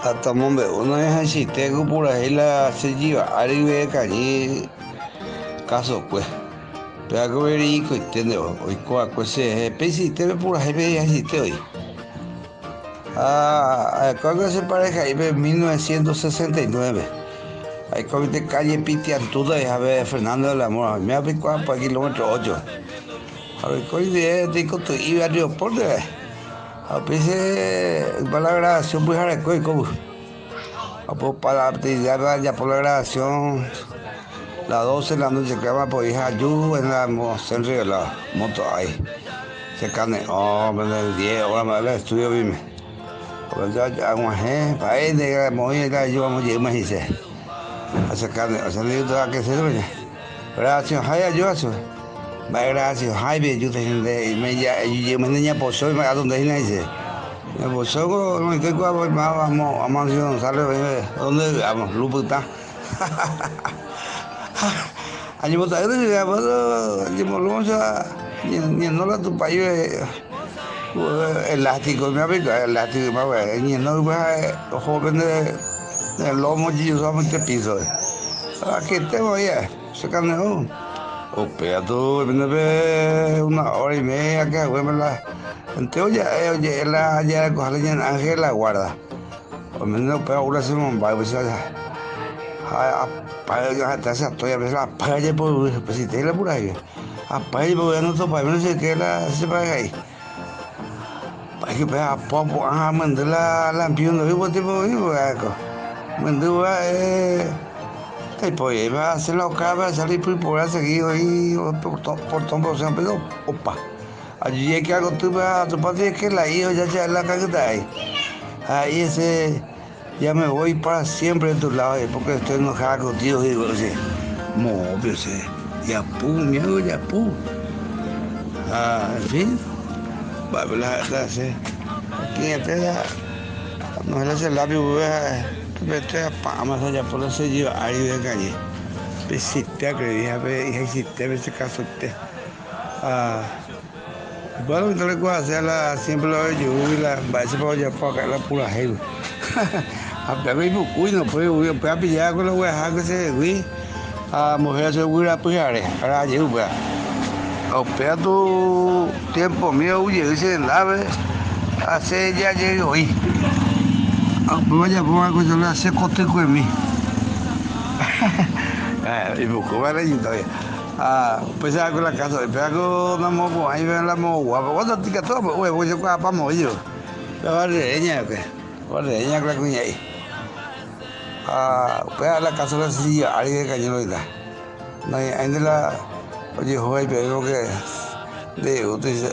hasta mombe uno es así, tengo por ahí la se lleva, arriba calle, caso pues. Pero que ver y que tiene hoy pues se pesi te ve por ahí ve así te hoy. Cuando se pareja ahí ve 1969. Ahí con de calle Pitiantuda y a ver Fernando del Amor, me ha picado para kilómetro 8. A ver, con de tu iba al aeropuerto. A veces para la grabación pues ahora como. Para ya por la grabación, las 12 de la noche que va por hija yo en la centro de la moto ahí. Se cane, me da 10 horas más el estudio vime. Porque ya un agente, para ahí de la movida yo vamos a ir más y se. Hace carne, o sea, le digo a que se duele. Gracias, hay yo eso. Gracias, hay yo te me ya yo me niña por soy a donde dice. Me posó no te cuavo vamos a sale dónde vamos, luputa. Allí vos sabés que ya vos allí volvemos a ni no la tu país elástico, me abriga elástico, ni no va joven de lomo y usamos este piso. Aquí tengo ya, se caneó. O pedo, una hora y media que la. Entonces, oye, ya cogerle en Ángel la guarda. O menos pero ahora se me va a ver. Hasta se estoy a veces la paga por si te la por ahí. Apaga por no topa, no sé qué la se paga ahí. Para que vea popo, mandar la lampión, no vivo tipo vivo, mandó pues va a hacer la ocava, salir por ahí seguido y por todo siempre, opa. Allí es que algo tú vas a tu patria que la hijo ya la cagada ahí. Ahí ese, ya me voy para siempre de tu lado, porque estoy enojado contigo, digo, sí. No, pero sí, ya pu, mi hago ya pu. En fin, va a ver la sé. Aquí está, no le hace el labio, vete a Pama, allá por la sello, ahí de calle. Visité, que dije, hiciste, en ese caso usted. Bueno, entonces le hacer siempre lo de lluvia, va a ser para allá para acá la pura gente. A pegar y bucuy, no puede pillar con la hueá que se güey. A mujer se hubiera pillar, para lluvia. O pega tu tiempo mío, huye, dice nave, hace ya llegué hoy. Vaya, ponga que yo le hace coteco en mí. Y buscó para allí todavía. Pues ya con la casa, pero no me voy, ahí ven la mogua. ¿Cuándo te quedas todo? Voy a jugar para mover. Pero va a reñar, ¿qué? Va a reñar con la cuña ahí. Pues a la casa de la silla, alguien de cañón ahorita. No hay de la. Oye, joder, pero que. De usted dice.